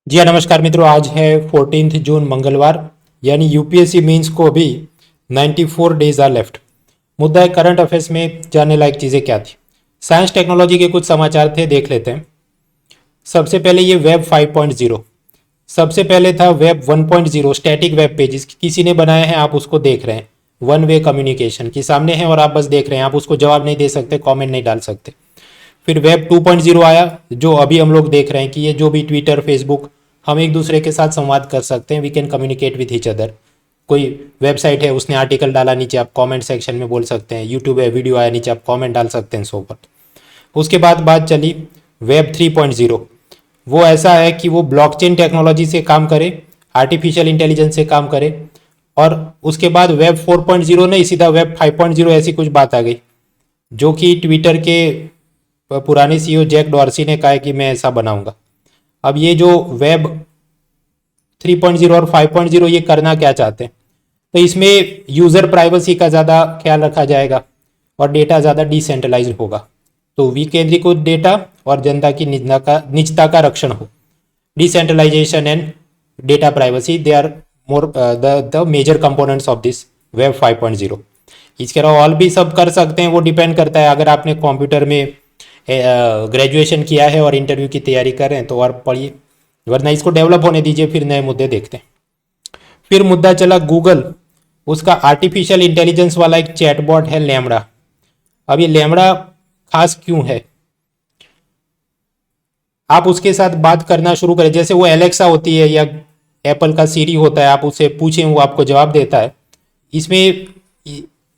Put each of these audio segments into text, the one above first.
जी हाँ, नमस्कार मित्रों। आज है 14 जून मंगलवार, यानी यूपीएससी मेंस को अभी 94 डेज आर लेफ्ट। मुद्दा है करंट अफेयर्स में जानने लायक चीज़ें क्या थी। साइंस टेक्नोलॉजी के कुछ समाचार थे, देख लेते हैं। सबसे पहले ये वेब 5.0। सबसे पहले था वेब 1.0, स्टैटिक वेब पेजेस किसी ने बनाए हैं, आप उसको देख रहे हैं। वन वे कम्युनिकेशन की सामने है और आप बस देख रहे हैं, आप उसको जवाब नहीं दे सकते, कमेंट नहीं डाल सकते। फिर वेब 2.0 आया, जो अभी हम लोग देख रहे हैं कि ये जो भी ट्विटर, फेसबुक, हम एक दूसरे के साथ संवाद कर सकते हैं। We can communicate with each other. कोई वेबसाइट है, उसने आर्टिकल डाला, नीचे आप कमेंट सेक्शन में बोल सकते हैं। यूट्यूब है, वीडियो आया, नीचे आप कमेंट डाल सकते हैं, सो फॉर। उसके बाद बात चली वेब 3.0। वो ऐसा है कि वो ब्लॉकचेन टेक्नोलॉजी से काम करे, आर्टिफिशियल इंटेलिजेंस से काम करे। और उसके बाद वेब 4.0 नहीं, सीधा वेब 5.0 ऐसी कुछ बात आ गई, जो कि ट्विटर के पुराने सीईओ जैक डॉर्सी ने कहा है कि मैं ऐसा बनाऊंगा। अब ये जो वेब 3.0 और 5.0 ये करना क्या चाहते हैं, तो इसमें यूज़र प्राइवेसी का ज़्यादा ख्याल रखा जाएगा और डेटा ज़्यादा डिसेंट्रलाइज होगा। तो विकेंद्रीकृत डेटा और जनता की निजता का रक्षण हो। Decentralisation and data privacy, they are more the major components of this web 5.0। इसके अलावा और भी सब कर सकते हैं, वो डिपेंड करता है। अगर आपने कंप्यूटर में ग्रेजुएशन किया है और इंटरव्यू की तैयारी कर रहे हैं तो और पढ़िए, वरना इसको डेवलप होने दीजिए, फिर नए मुद्दे देखते हैं। फिर मुद्दा चला गूगल, उसका आर्टिफिशियल इंटेलिजेंस वाला एक चैटबॉट है लैम्बडा। अब ये लैम्बडा खास क्यों है, आप उसके साथ बात करना शुरू करें, जैसे वो एलेक्सा होती है या एप्पल का सीरी होता है, आप उससे पूछें वो आपको जवाब देता है। इसमें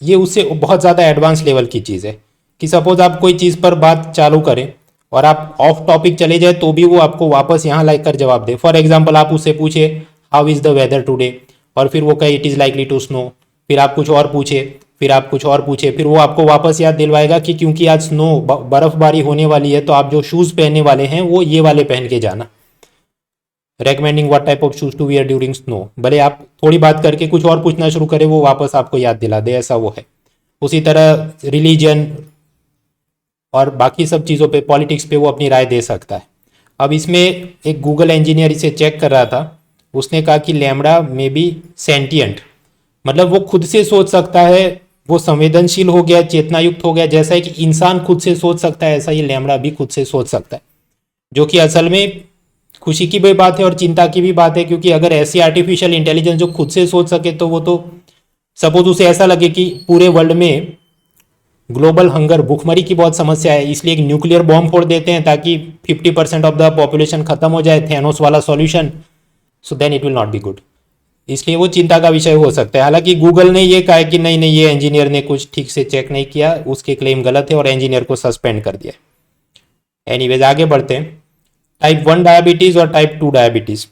ये उससे बहुत ज़्यादा एडवांस लेवल की चीज़ है कि सपोज आप कोई चीज़ पर बात चालू करें और आप ऑफ टॉपिक चले जाए तो भी वो आपको वापस यहाँ लाइक कर जवाब दे। फॉर एग्जाम्पल, आप उससे पूछे how is the weather today, और फिर वो कहे it is likely to snow. फिर आप कुछ और पूछे, फिर आप कुछ और पूछे, फिर वो आपको वापस याद दिलवाएगा कि क्योंकि आज स्नो बर्फबारी होने वाली है, तो आप जो शूज़ पहनने वाले हैं वो ये वाले पहन के जाना। Recommending what type of shoes to wear during snow. भले आप थोड़ी बात करके कुछ और पूछना शुरू करें, वो वापस आपको याद दिला दे, ऐसा वो है। उसी तरह रिलीजन और बाकी सब चीज़ों पे, पॉलिटिक्स पे वो अपनी राय दे सकता है। अब इसमें एक गूगल इंजीनियर इसे चेक कर रहा था, उसने कहा कि लैम्बडा में बी सेंटिएंट, मतलब वो खुद से सोच सकता है, वो संवेदनशील हो गया, चेतना युक्त हो गया। जैसा है कि इंसान खुद से सोच सकता है, ऐसा ये लैम्बडा भी खुद से सोच सकता है, जो कि असल में खुशी की भी बात है और चिंता की भी बात है। क्योंकि अगर ऐसी आर्टिफिशियल इंटेलिजेंस जो खुद से सोच सके, तो वो तो सपोज उसे ऐसा लगे कि पूरे वर्ल्ड में ग्लोबल हंगर, भूखमरी की बहुत समस्या है, इसलिए एक न्यूक्लियर बॉम्ब फोड़ देते हैं ताकि 50% ऑफ द पॉपुलेशन खत्म हो जाए, थैनोस वाला solution, so then it will not be good. इसलिए वो चिंता का विषय हो सकता है। हालांकि गूगल ने ये कहा है कि नहीं नहीं, ये इंजीनियर ने कुछ ठीक से चेक नहीं किया, उसके क्लेम गलत है और इंजीनियर को सस्पेंड कर दिया। एनीवेज, आगे बढ़ते हैं। टाइप 1 डायबिटीज और टाइप 2 डायबिटीज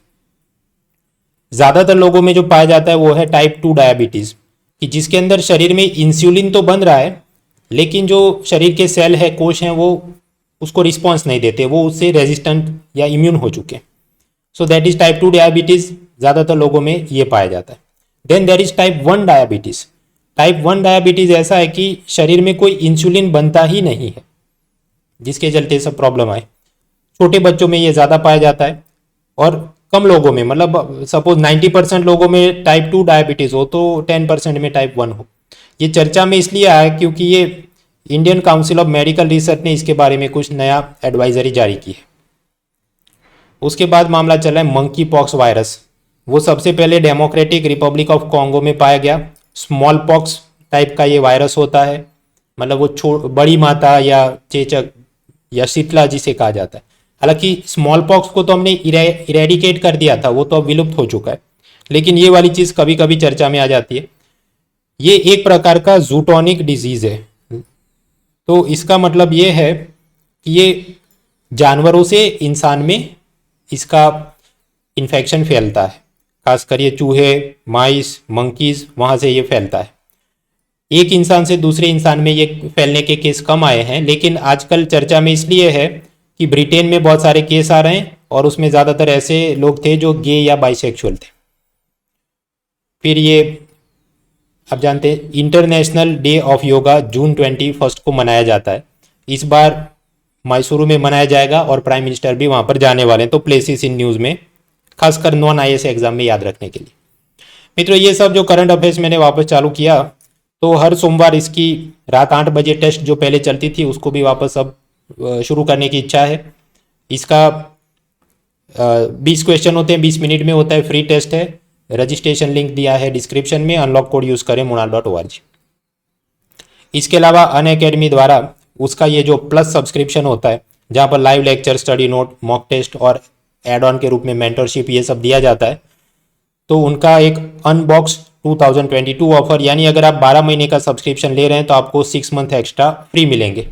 ज्यादातर लोगों में जो पाया जाता है वो है टाइप 2 डायबिटीज, कि जिसके अंदर शरीर में इंसुलिन तो बन रहा है, लेकिन जो शरीर के सेल है, कोश हैं, वो उसको रिस्पॉन्स नहीं देते, वो उससे रेजिस्टेंट या इम्यून हो चुके हैं। So that is type 2 diabetes, ज़्यादातर लोगों में ये पाया जाता है। Then there is type 1 diabetes. Type 1 diabetes ऐसा है कि शरीर में कोई इंसुलिन बनता ही नहीं है, जिसके चलते सब प्रॉब्लम आए। छोटे बच्चों में ये ज़्यादा पाया जाता है और कम लोगों में, मतलब सपोज 90% लोगों में टाइप 2 डायबिटीज़ हो तो 10% में टाइप 1 हो। ये चर्चा में इसलिए आया क्योंकि ये Indian council of medical research ने इसके बारे में कुछ नया एडवाइजरी जारी की है। उसके बाद मामला चला है मंकी पॉक्स वायरस। वो सबसे पहले डेमोक्रेटिक रिपब्लिक ऑफ कॉन्गो में पाया गया। स्मॉल पॉक्स टाइप का ये वायरस होता है, मतलब वो बड़ी माता या चेचक या शीतला जिसे कहा जाता है। हालांकि स्मॉल पॉक्स को तो हमने इरेडिकेट कर दिया था, वो तो अब विलुप्त हो चुका है, लेकिन ये वाली चीज़ कभी कभी चर्चा में आ जाती है। ये एक प्रकार का जूटोनिक डिजीज है। तो इसका मतलब ये है कि ये जानवरों से इंसान में इसका इन्फेक्शन फैलता है, खासकर ये चूहे, माइस, मंकीज, वहाँ से ये फैलता है। एक इंसान से दूसरे इंसान में ये फैलने के केस कम आए हैं, लेकिन आजकल चर्चा में इसलिए है कि ब्रिटेन में बहुत सारे केस आ रहे हैं और उसमें ज़्यादातर ऐसे लोग थे जो गे या बाइसेक्सुअल थे। फिर ये आप जानते हैं इंटरनेशनल डे ऑफ योगा जून 21 को मनाया जाता है। इस बार मैसूरू में मनाया जाएगा और प्राइम मिनिस्टर भी वहाँ पर जाने वाले हैं, तो प्लेसेस इन न्यूज़ में खासकर नॉन IAS एग्जाम में याद रखने के लिए। मित्रों, ये सब जो करंट अफेयर्स मैंने वापस चालू किया, तो हर सोमवार इसकी रात 8 बजे टेस्ट जो पहले चलती थी उसको भी वापस अब शुरू करने की इच्छा है। इसका 20 क्वेश्चन होते हैं, 20 मिनट में होता है, फ्री टेस्ट है। रजिस्ट्रेशन लिंक दिया है डिस्क्रिप्शन में, अनलॉक कोड यूज़ करें monal.org। इसके अलावा अनअकैडमी द्वारा उसका ये जो प्लस सब्सक्रिप्शन होता है, जहाँ पर live lecture, study note, mock test और एड ऑन के रूप में मेंटरशिप ये सब दिया जाता है, तो उनका एक अनबॉक्स 2022 ऑफर, यानी अगर आप 12 महीने का सब्सक्रिप्शन ले रहे हैं तो आपको 6 मंथ एक्स्ट्रा फ्री मिलेंगे।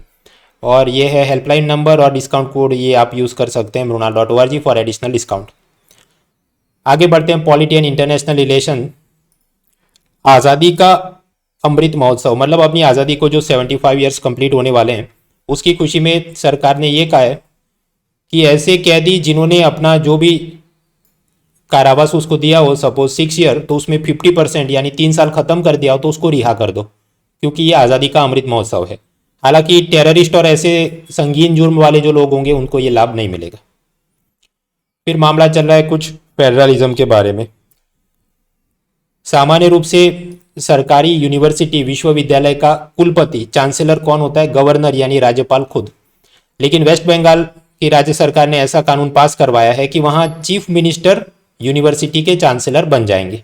और ये है हेल्पलाइन नंबर और डिस्काउंट कोड, ये आप यूज़ कर सकते हैं monal.org फॉर एडिशनल डिस्काउंट। आगे बढ़ते हैं, पॉलिटी एंड इंटरनेशनल रिलेशन। आज़ादी का अमृत महोत्सव, मतलब अपनी आज़ादी को जो 75 ईयर्स कंप्लीट होने वाले हैं, उसकी खुशी में सरकार ने ये कहा है कि ऐसे कैदी जिन्होंने अपना जो भी कारावास उसको दिया हो, सपोज 6 ईयर, तो उसमें 50% यानी 3 साल खत्म कर दिया हो तो उसको रिहा कर दो, क्योंकि ये आज़ादी का अमृत महोत्सव है। हालांकि टेररिस्ट और ऐसे संगीन जुर्म वाले जो लोग होंगे उनको ये लाभ नहीं मिलेगा। फिर मामला चल रहा है कुछ फेडरलिज्म के बारे में। सामान्य रूप से सरकारी यूनिवर्सिटी विश्वविद्यालय का कुलपति, चांसलर कौन होता है? गवर्नर यानी राज्यपाल खुद। लेकिन वेस्ट बंगाल की राज्य सरकार ने ऐसा कानून पास करवाया है कि वहां चीफ मिनिस्टर यूनिवर्सिटी के चांसलर बन जाएंगे।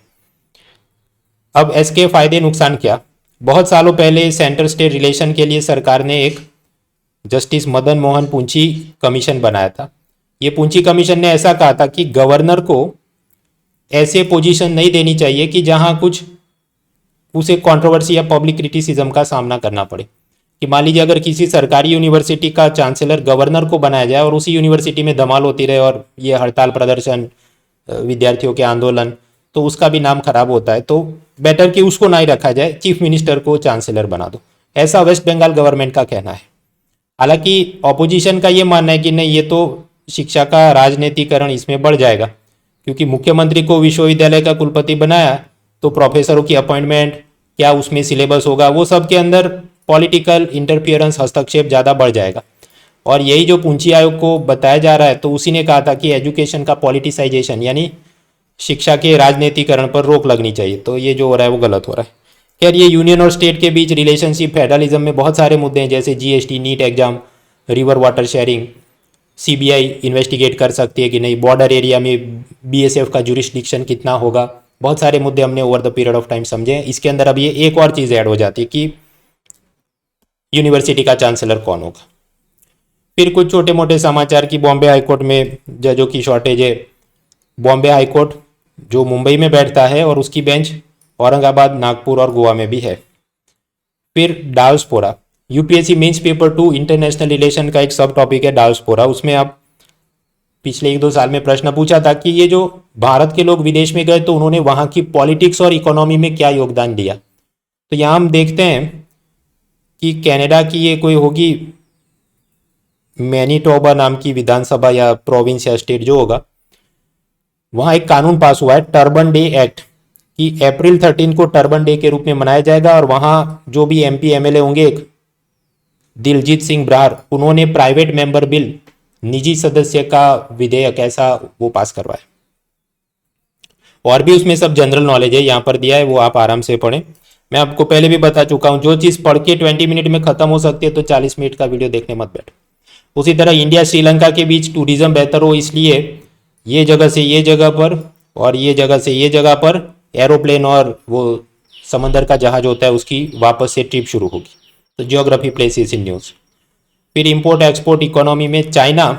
अब इसके फायदे नुकसान क्या? बहुत सालों पहले सेंटर स्टेट रिलेशन के लिए सरकार ने एक जस्टिस मदन मोहन पूंची कमीशन बनाया था। ये पूंची कमीशन ने ऐसा कहा था कि गवर्नर को ऐसे पोजीशन नहीं देनी चाहिए कि जहां कुछ उसे कंट्रोवर्सी या पब्लिक क्रिटिसिज्म का सामना करना पड़े। कि मान लीजिए अगर किसी सरकारी यूनिवर्सिटी का चांसलर गवर्नर को बनाया जाए और उसी यूनिवर्सिटी में धमाल होती रहे और ये हड़ताल प्रदर्शन, विद्यार्थियों के आंदोलन, तो उसका भी नाम खराब होता है। तो बेटर कि उसको ना ही रखा जाए, चीफ मिनिस्टर को चांसलर बना दो, ऐसा वेस्ट बंगाल गवर्नमेंट का कहना है। हालांकि ऑपोजिशन का ये मानना है कि नहीं, ये तो शिक्षा का राजनीतिकरण इसमें बढ़ जाएगा, क्योंकि मुख्यमंत्री को विश्वविद्यालय का कुलपति बनाया तो प्रोफेसरों की अपॉइंटमेंट, क्या उसमें सिलेबस होगा, वो सब के अंदर पॉलिटिकल इंटरफियरेंस, हस्तक्षेप ज़्यादा बढ़ जाएगा। और यही जो पूंची आयोग को बताया जा रहा है, तो उसी ने कहा था कि एजुकेशन का पॉलिटिसाइजेशन यानी शिक्षा के राजनीतिकरण पर रोक लगनी चाहिए। तो ये जो हो रहा है वो गलत हो रहा है। खैर, ये यूनियन और स्टेट के बीच रिलेशनशिप, फेडरलिज्म में बहुत सारे मुद्दे हैं, जैसे GST, NEET exam, river water sharing, CBI investigate कर सकती है कि नहीं, बॉर्डर एरिया में BSF का जुरिस्डिक्शन कितना होगा, बहुत सारे मुद्दे हमने over the period of time समझे हैं। इसके अंदर अब ये एक और चीज़ ऐड हो जाती है कि यूनिवर्सिटी का चांसलर कौन होगा। फिर कुछ छोटे मोटे समाचार की बॉम्बे हाईकोर्ट में जजों की शॉर्टेज है। बॉम्बे हाईकोर्ट जो मुंबई में बैठता है और उसकी बेंच औरंगाबाद, नागपुर और गोवा में भी है। फिर diaspora, UPSC mains paper 2 international relation का एक सब टॉपिक है डायस्पोरा। उसमें आप पिछले 1-2 साल में प्रश्न पूछा था कि ये जो भारत के लोग विदेश में गए तो उन्होंने वहाँ की पॉलिटिक्स और इकोनॉमी में क्या योगदान दिया। तो यहाँ हम देखते हैं कि कनाडा की ये कोई होगी मैनीटोबा नाम की विधानसभा या प्रोविंस या स्टेट जो होगा, वहाँ एक कानून पास हुआ है, टर्बन डे एक्ट, कि अप्रैल 13 को टर्बन डे के रूप में मनाया जाएगा। और वहाँ जो भी MP MLA होंगे, एक दिलजीत सिंह ब्रार, उन्होंने प्राइवेट मेंबर बिल, निजी सदस्य का विधेयक, ऐसा वो पास करवाया। और भी उसमें सब जनरल नॉलेज है, यहाँ पर दिया है, वो आप आराम से पढ़ें। मैं आपको पहले भी बता चुका हूँ, जो चीज़ पढ़ के 20 मिनट में खत्म हो सकती है तो 40 मिनट का वीडियो देखने मत बैठो। उसी तरह इंडिया श्रीलंका के बीच टूरिज्म बेहतर हो, इसलिए ये जगह से ये जगह पर और ये जगह से ये जगह पर एरोप्लेन और वो समंदर का जहाज होता है उसकी वापस से ट्रिप शुरू होगी। तो जियोग्राफी प्लेसेस इन न्यूज़। फिर इंपोर्ट एक्सपोर्ट इकोनॉमी में चाइना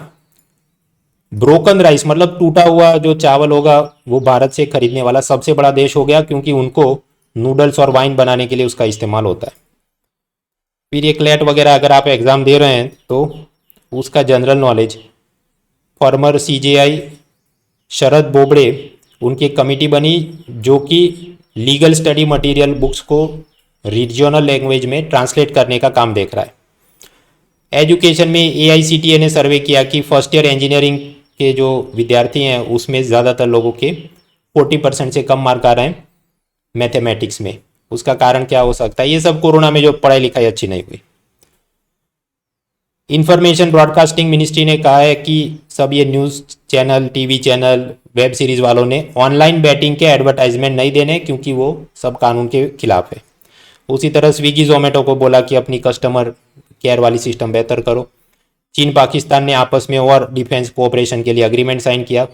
ब्रोकन राइस, मतलब टूटा हुआ जो चावल होगा, वो भारत से खरीदने वाला सबसे बड़ा देश हो गया, क्योंकि उनको नूडल्स और वाइन बनाने के लिए उसका इस्तेमाल होता है। फिर ये क्लैट वगैरह अगर आप एग्ज़ाम दे रहे हैं तो उसका general knowledge, farmer CJI Sharad Bobde, उनकी एक कमेटी बनी जो कि लीगल स्टडी मटेरियल बुक्स को रीजनल लैंग्वेज में ट्रांसलेट करने का काम देख रहा है। एजुकेशन में AICTE ने सर्वे किया कि फर्स्ट ईयर इंजीनियरिंग के जो विद्यार्थी हैं उसमें ज़्यादातर लोगों के 40% से कम मार्क आ रहे हैं मैथमेटिक्स में। उसका कारण क्या हो सकता है? ये सब कोरोना में जो पढ़ाई लिखाई अच्छी नहीं हुई। इंफॉर्मेशन ब्रॉडकास्टिंग मिनिस्ट्री ने कहा है कि सब ये news channel, TV channel, web series वालों ने ऑनलाइन बैटिंग के एडवर्टाइजमेंट नहीं देने, क्योंकि वो सब कानून के खिलाफ है। उसी तरह स्विगी जोमेटो को बोला कि अपनी कस्टमर केयर वाली सिस्टम बेहतर करो। चीन पाकिस्तान ने आपस में और डिफेंस कोऑपरेशन के लिए अग्रीमेंट साइन किया।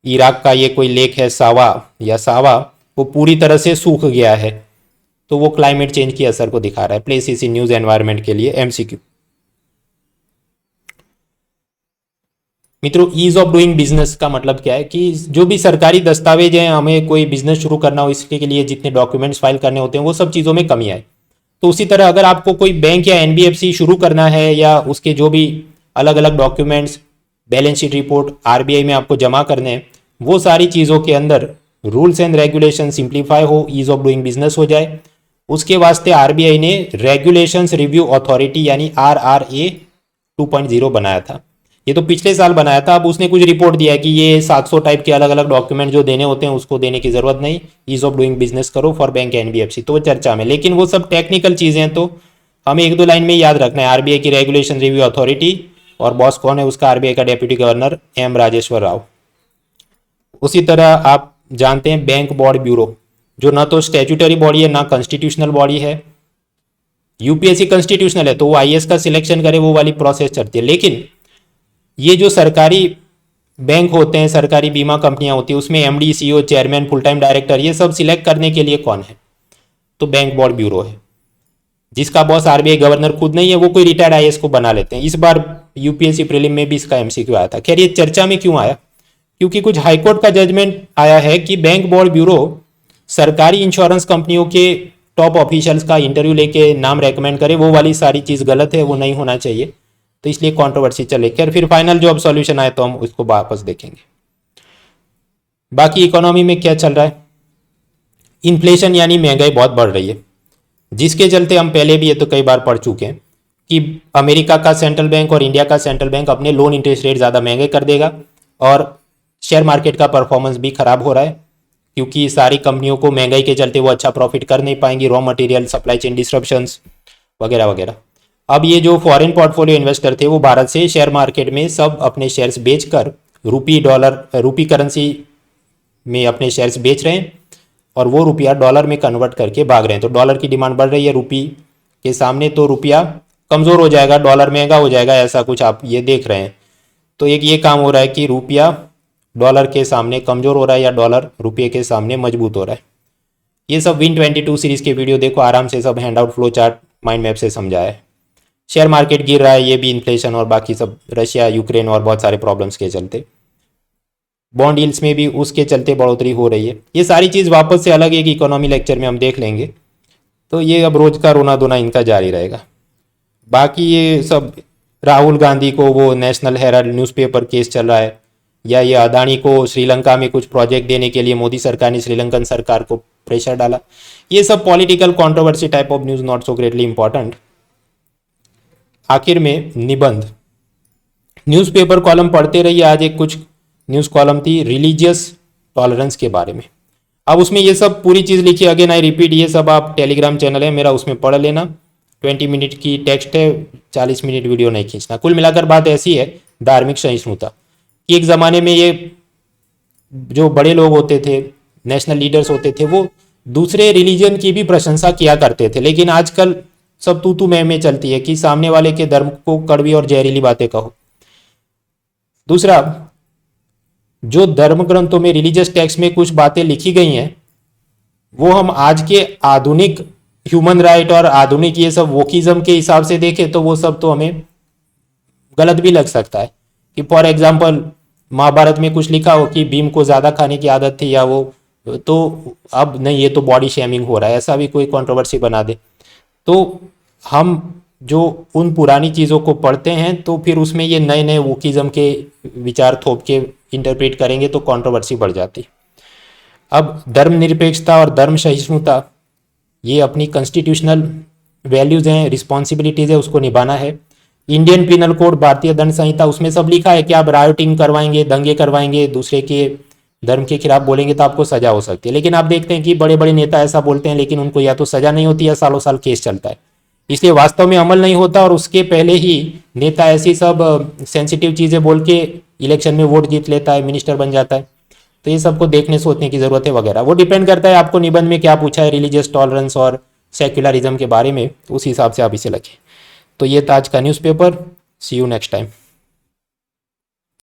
इराक का ये कोई लेक है सावा, वो पूरी तरह से सूख गया है, तो वो क्लाइमेट चेंज की असर को दिखा रहा है। प्लेसेस इन न्यूज एनवायरनमेंट के लिए एमसीक्यू। मित्रों, ईज ऑफ डूइंग बिजनेस का मतलब क्या है कि जो भी सरकारी दस्तावेज हैं, हमें कोई बिजनेस शुरू करना हो इसके लिए जितने डॉक्यूमेंट्स फाइल करने होते हैं, वो सब चीज़ों में कमी आए। तो उसी तरह अगर आपको कोई बैंक या एनबीएफसी शुरू करना है, या उसके जो भी अलग अलग documents, balance sheet report RBI में आपको जमा करने हैं, वो सारी चीज़ों के अंदर रूल्स एंड रेगुलेशन सिंप्लीफाई हो, ईज ऑफ डूइंग बिजनेस हो जाए, उसके वास्ते आरबीआई ने रेगुलेशंस रिव्यू अथॉरिटी यानी आरआरए 2.0 बनाया था। ये तो पिछले साल बनाया था। अब उसने कुछ रिपोर्ट दिया है कि ये 700 टाइप के अलग अलग डॉक्यूमेंट जो देने होते हैं उसको देने की जरूरत नहीं, ईज ऑफ डूइंग बिजनेस करो फॉर बैंक एनबीएफसी। तो वो चर्चा में, लेकिन वो सब टेक्निकल चीजें हैं, तो हमें एक दो लाइन में याद रखना है। आरबीआई की रेगुलेशन रिव्यू अथॉरिटी, और बॉस कौन है उसका? आरबीआई का deputy governor M Rajeshwar Rao. उसी तरह आप जानते हैं बैंक बोर्ड ब्यूरो, जो ना तो स्टैट्यूटरी बॉडी है ना कॉन्स्टिट्यूशनल बॉडी है। यूपीएससी कॉन्स्टिट्यूशनल है तो वो आईएएस का सिलेक्शन करे, वो वाली प्रोसेस चलती है। लेकिन ये जो सरकारी बैंक होते हैं, सरकारी बीमा कंपनियां होती है, उसमें MD, CEO, chairman, full time director, ये सब सिलेक्ट करने के लिए कौन है? तो बैंक बोर्ड ब्यूरो है, जिसका बॉस आरबीआई गवर्नर खुद नहीं है, वो कोई रिटायर्ड आईएएस को बना लेते हैं। इस बार यूपीएससी प्रीलिम में भी इसका एमसीक्यू आया था। खैर, ये चर्चा में क्यों आया? क्योंकि कुछ हाईकोर्ट का जजमेंट आया है कि बैंक बोर्ड ब्यूरो सरकारी इंश्योरेंस कंपनियों के टॉप ऑफिशियल्स का इंटरव्यू लेके नाम रेकमेंड करे, वो वाली सारी चीज़ गलत है, वो नहीं होना चाहिए। तो इसलिए कंट्रोवर्सी चले। खैर, फिर फाइनल जो अब सॉल्यूशन आए तो हम उसको वापस देखेंगे। बाकी इकोनॉमी में क्या चल रहा है? इन्फ्लेशन यानी महंगाई बहुत बढ़ रही है, जिसके चलते हम पहले भी ये तो कई बार पढ़ चुके हैं कि अमेरिका का सेंट्रल बैंक और इंडिया का सेंट्रल बैंक अपने लोन इंटरेस्ट रेट ज़्यादा महंगे कर देगा, और शेयर मार्केट का परफॉर्मेंस भी खराब हो रहा है, क्योंकि सारी कंपनियों को महंगाई के चलते वो अच्छा प्रॉफिट कर नहीं पाएंगी, raw material, supply chain disruptions वगैरह वगैरह। अब ये जो फॉरेन पोर्टफोलियो इन्वेस्टर थे, वो भारत से शेयर मार्केट में सब अपने शेयर्स बेचकर रूपी करेंसी में अपने शेयर्स बेच रहे हैं, और वो रुपया डॉलर में कन्वर्ट करके भाग रहे हैं। तो डॉलर की डिमांड बढ़ रही है रूपी के सामने, तो रुपया कमज़ोर हो जाएगा, डॉलर महंगा हो जाएगा, ऐसा कुछ आप ये देख रहे हैं। तो एक ये काम हो रहा है कि रुपया डॉलर के सामने कमज़ोर हो रहा है, या डॉलर रुपये के सामने मजबूत हो रहा है। ये सब Win22 सीरीज़ के वीडियो देखो, आराम से सब handout, flow chart, mind map से समझाया है। शेयर मार्केट गिर रहा है, ये भी इन्फ्लेशन और बाकी सब रशिया, यूक्रेन और बहुत सारे प्रॉब्लम्स के चलते। बॉन्ड यील्ड्स में भी उसके चलते बढ़ोतरी हो रही है। ये सारी चीज़ वापस से अलग एक इकोनॉमी लेक्चर में हम देख लेंगे। तो ये अब रोज का रोना धोना इनका जारी रहेगा। बाकी ये सब राहुल गांधी को वो नेशनल हेराल्ड न्यूज़पेपर केस चल रहा है, या ये अदानी को श्रीलंका में कुछ प्रोजेक्ट देने के लिए मोदी सरकार ने श्रीलंकन सरकार को प्रेशर डाला। ये सब political controversy type of news, not so greatly important. आखिर में निबंध, न्यूज़पेपर कॉलम पढ़ते रहिए। आज एक कुछ न्यूज़ कॉलम थी रिलीजियस टॉलरेंस के बारे में। अब उसमें ये सब पूरी चीज़ लिखी, अगेन आई रिपीट, ये सब आप टेलीग्राम चैनल है मेरा, उसमें पढ़ लेना। 20 मिनट की टेक्स्ट है, 40 मिनट वीडियो नहीं खींचना। कुल मिलाकर बात ऐसी है, धार्मिक सहिष्णुता कि एक ज़माने में ये जो बड़े लोग होते थे, नेशनल लीडर्स होते थे, वो दूसरे रिलीजन की भी प्रशंसा किया करते थे। लेकिन आजकल सब तू मैं चलती है कि सामने वाले के धर्म को कड़वी और जहरीली बातें कहो। दूसरा, जो धर्म ग्रंथों में, रिलीजियस टेक्स्ट में कुछ बातें लिखी गई हैं, वो हम आज के आधुनिक ह्यूमन राइट और आधुनिक ये सब वोकिज्म के हिसाब से देखें तो वो सब तो हमें गलत भी लग सकता है। कि फॉर एग्जाम्पल महाभारत में कुछ लिखा हो कि भीम को ज़्यादा खाने की आदत थी, या वो तो अब नहीं, ये तो बॉडी शेमिंग हो रहा है, ऐसा भी कोई कंट्रोवर्सी बना दे। तो हम जो उन पुरानी चीज़ों को पढ़ते हैं, तो फिर उसमें ये नए नए वोकिज्म के विचार थोप के इंटरप्रेट करेंगे तो कंट्रोवर्सी बढ़ जाती। अब धर्मनिरपेक्षता और धर्म सहिष्णुता, ये अपनी कॉन्स्टिट्यूशनल वैल्यूज़ हैं, रिस्पॉन्सिबिलिटीज़ है, उसको निभाना है। इंडियन पिनल कोड, भारतीय दंड संहिता, उसमें सब लिखा है कि आप रायोटिंग करवाएंगे, दंगे करवाएंगे, दूसरे के धर्म के खिलाफ बोलेंगे तो आपको सजा हो सकती है। लेकिन आप देखते हैं कि बड़े बड़े नेता ऐसा बोलते हैं, लेकिन उनको या तो सजा नहीं होती या सालों साल केस चलता है। इसलिए वास्तव में अमल नहीं होता, और उसके पहले ही नेता ऐसी सब सेंसिटिव चीज़ें बोल के इलेक्शन में वोट जीत लेता है, मिनिस्टर बन जाता है। तो ये सबको देखने सोचने की ज़रूरत है वगैरह। वो डिपेंड करता है आपको निबंध में क्या पूछा है रिलीजियस टॉलरेंस और सेक्युलरिज्म के बारे में, उस हिसाब से आप इसे लिखें। तो ये था आज का newspaper. See you next time.